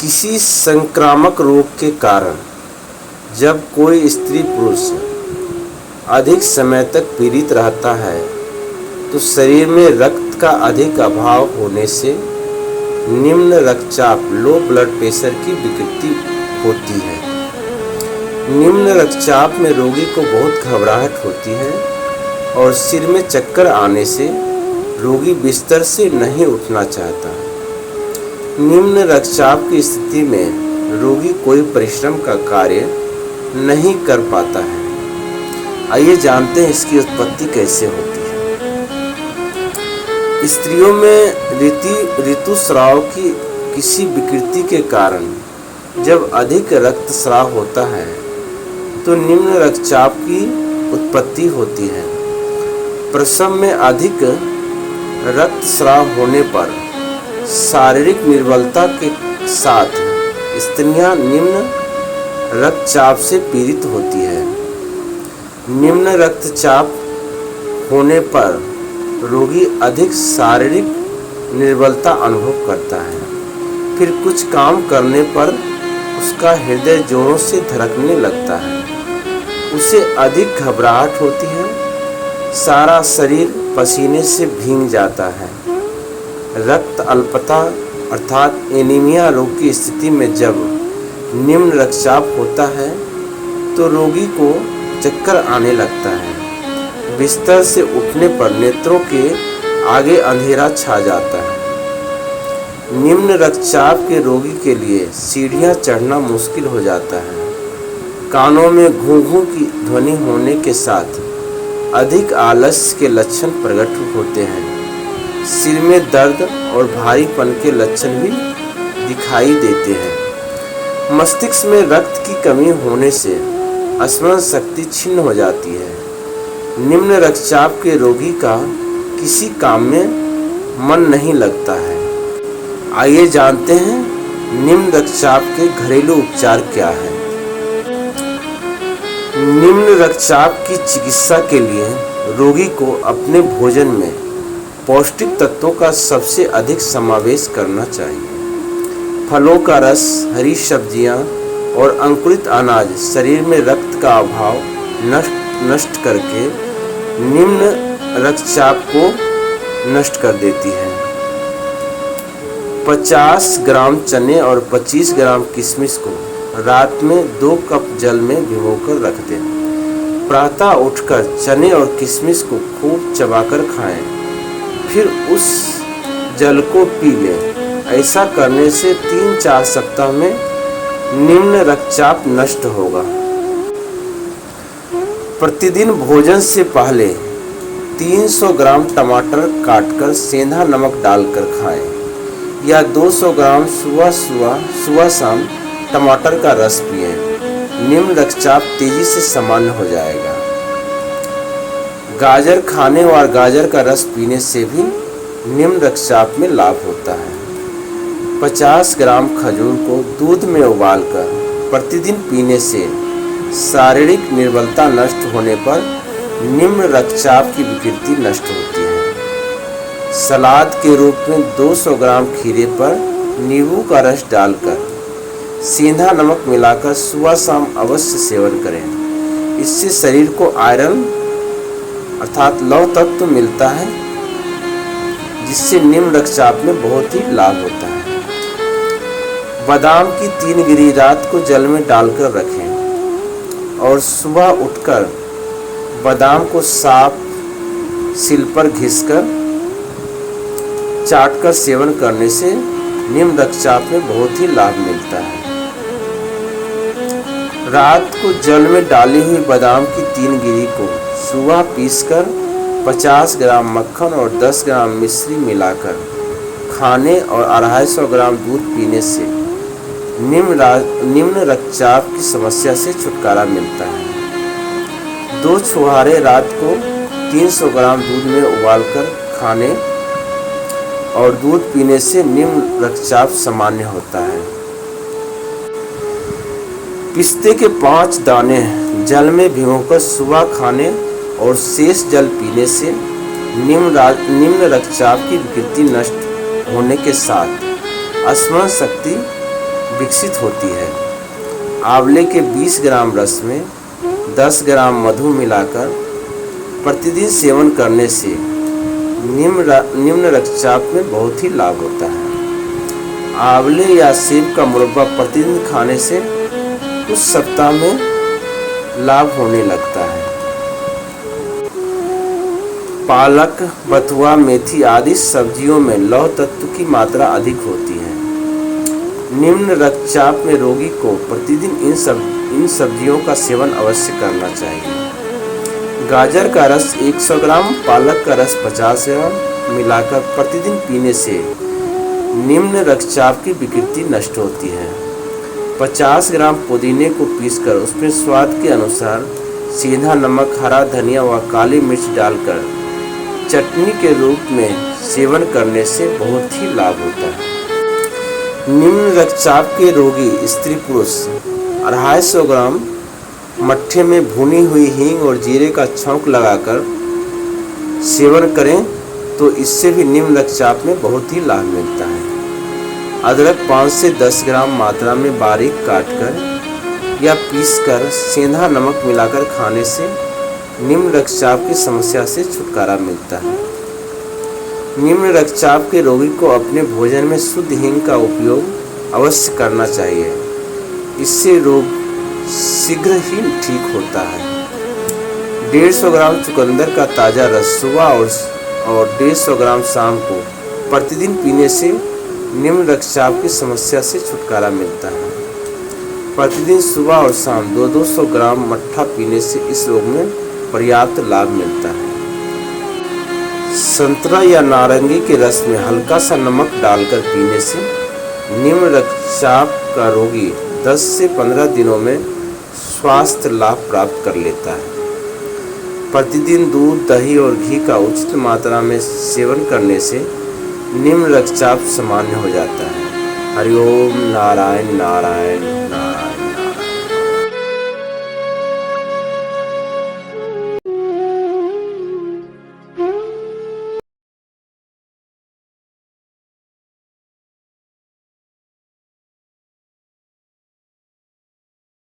किसी संक्रामक रोग के कारण जब कोई स्त्री पुरुष अधिक समय तक पीड़ित रहता है तो शरीर में रक्त का अधिक अभाव होने से निम्न रक्तचाप लो ब्लड प्रेशर की विकृति होती है। निम्न रक्तचाप में रोगी को बहुत घबराहट होती है और सिर में चक्कर आने से रोगी बिस्तर से नहीं उठना चाहता। निम्न रक्तचाप की स्थिति में रोगी कोई परिश्रम का कार्य नहीं कर पाता है। आइए जानते हैं इसकी उत्पत्ति कैसे होती है। स्त्रियों में ऋतुस्राव की किसी विकृति के कारण जब अधिक रक्तस्राव होता है तो निम्न रक्तचाप की उत्पत्ति होती है। प्रसव में अधिक रक्तस्राव होने पर शारीरिक निर्बलता के साथ स्त्रियां निम्न रक्तचाप से पीड़ित होती है। निम्न रक्तचाप होने पर रोगी अधिक शारीरिक निर्बलता अनुभव करता है। फिर कुछ काम करने पर उसका हृदय जोरों से धड़कने लगता है। उसे अधिक घबराहट होती है। सारा शरीर पसीने से भीग जाता है। रक्त अल्पता अर्थात एनीमिया रोग की स्थिति में जब निम्न रक्तचाप होता है तो रोगी को चक्कर आने लगता है। बिस्तर से उठने पर नेत्रों के आगे अंधेरा छा जाता है। निम्न रक्तचाप के रोगी के लिए सीढ़ियां चढ़ना मुश्किल हो जाता है। कानों में घूं-घूं की ध्वनि होने के साथ अधिक आलस्य के लक्षण प्रकट होते हैं। सिर में दर्द और भारीपन के लक्षण भी दिखाई देते हैं। मस्तिष्क में रक्त की कमी होने से स्मरण शक्ति छिन्न हो जाती है। निम्न रक्तचाप के रोगी का किसी काम में मन नहीं लगता है। आइए जानते हैं निम्न रक्तचाप के घरेलू उपचार क्या है। निम्न रक्तचाप की चिकित्सा के लिए रोगी को अपने भोजन में पौष्टिक तत्वों का सबसे अधिक समावेश करना चाहिए। फलों का रस, हरी सब्जियां और अंकुरित अनाज शरीर में रक्त का अभाव नष्ट करके निम्न रक्तचाप को नष्ट कर देती है। 50 ग्राम चने और 25 ग्राम किशमिश को रात में 2 कप जल में भिगोकर रख दें। प्रातः उठकर चने और किशमिश को खूब चबाकर खाएं। फिर उस जल को पी लें। ऐसा करने से 3-4 सप्ताह में निम्न रक्तचाप नष्ट होगा। प्रतिदिन भोजन से पहले 300 ग्राम टमाटर काटकर सेंधा नमक डालकर खाएं या 200 ग्राम सुबह शाम टमाटर का रस पिएं। निम्न रक्तचाप तेजी से सामान्य हो जाएगा। गाजर खाने और गाजर का रस पीने से भी निम्न रक्तचाप में लाभ होता है। 50 ग्राम खजूर को दूध में उबालकर प्रतिदिन पीने से शारीरिक निर्बलता नष्ट होने पर निम्न रक्तचाप की विकृति नष्ट होती है। सलाद के रूप में 200 ग्राम खीरे पर नींबू का रस डालकर सेंधा नमक मिलाकर सुबह शाम अवश्य सेवन करें। इससे शरीर को आयरन अर्थात लौह तत्व मिलता है जिससे निम्न रक्तचाप में बहुत ही लाभ होता है। बादाम की 3 गिरी रात को जल में डालकर रखें और सुबह उठकर बादाम को साफ सिल पर घिसकर चाटकर सेवन करने से निम्न रक्तचाप में बहुत ही लाभ मिलता है। रात को जल में डाली हुई बादाम की 3 गिरी को सुबह पीसकर 50 ग्राम मक्खन और 10 ग्राम मिश्री मिलाकर खाने और 250 ग्राम दूध पीने से निम्न रक्तचाप की समस्या से छुटकारा मिलता है। 2 छुहारे रात को 300 ग्राम दूध में उबालकर खाने और दूध पीने से निम्न रक्तचाप सामान्य होता है। पिस्ते के 5 दाने जल में भिगोकर सुबह खाने और शेष जल पीने से निम्न रक्तचाप की विकृति नष्ट होने के साथ स्मरण शक्ति विकसित होती है। आंवले के 20 ग्राम रस में 10 ग्राम मधु मिलाकर प्रतिदिन सेवन करने से निम्न रक्तचाप में बहुत ही लाभ होता है। आंवले या सेब का मुरब्बा प्रतिदिन खाने से कुछ सप्ताह में लाभ होने लगता है। पालक, बथुआ, मेथी आदि सब्जियों में लौह तत्व की मात्रा अधिक होती है। निम्न रक्तचाप में रोगी को प्रतिदिन इन सब्जियों का सेवन अवश्य करना चाहिए। गाजर का रस 100 ग्राम, पालक का रस 50 ग्राम मिलाकर प्रतिदिन पीने से निम्न रक्तचाप की विकृति नष्ट होती है। 50 ग्राम पुदीने को पीसकर उसमें स्वाद के अनुसार सेंधा नमक, हरा धनिया व काली मिर्च डालकर चटनी के रूप में सेवन करने से बहुत ही लाभ होता है। निम्न रक्तचाप के रोगी स्त्री पुरुष 250 ग्राम मट्ठे में भुनी हुई हींग और जीरे का छौंक लगाकर सेवन करें तो इससे भी निम्न रक्तचाप में बहुत ही लाभ मिलता है। अदरक 5 से 10 ग्राम मात्रा में बारीक काटकर या पीसकर सेंधा नमक मिलाकर खाने से निम्न रक्तचाप की समस्या से छुटकारा मिलता है। निम्न रक्तचाप के रोगी को अपने भोजन में शुद्ध हींग का उपयोग अवश्य करना चाहिए। इससे रोग शीघ्र ही ठीक होता है। 150 ग्राम चुकंदर का ताज़ा रस सुबह और 150 ग्राम शाम को प्रतिदिन पीने से निम्न रक्तचाप की समस्या से छुटकारा मिलता है। प्रतिदिन सुबह और शाम 200 ग्राम मट्ठा पीने से इस रोग में पर्याप्त लाभ मिलता है। संतरा या नारंगी के रस में हल्का सा नमक डालकर पीने से निम्न रक्तचाप का रोगी 10 से 15 दिनों में स्वास्थ्य लाभ प्राप्त कर लेता है। प्रतिदिन दूध, दही और घी का उचित मात्रा में सेवन करने से निम्न रक्तचाप सामान्य हो जाता है। हरिओम नारायण नारायण नारायण।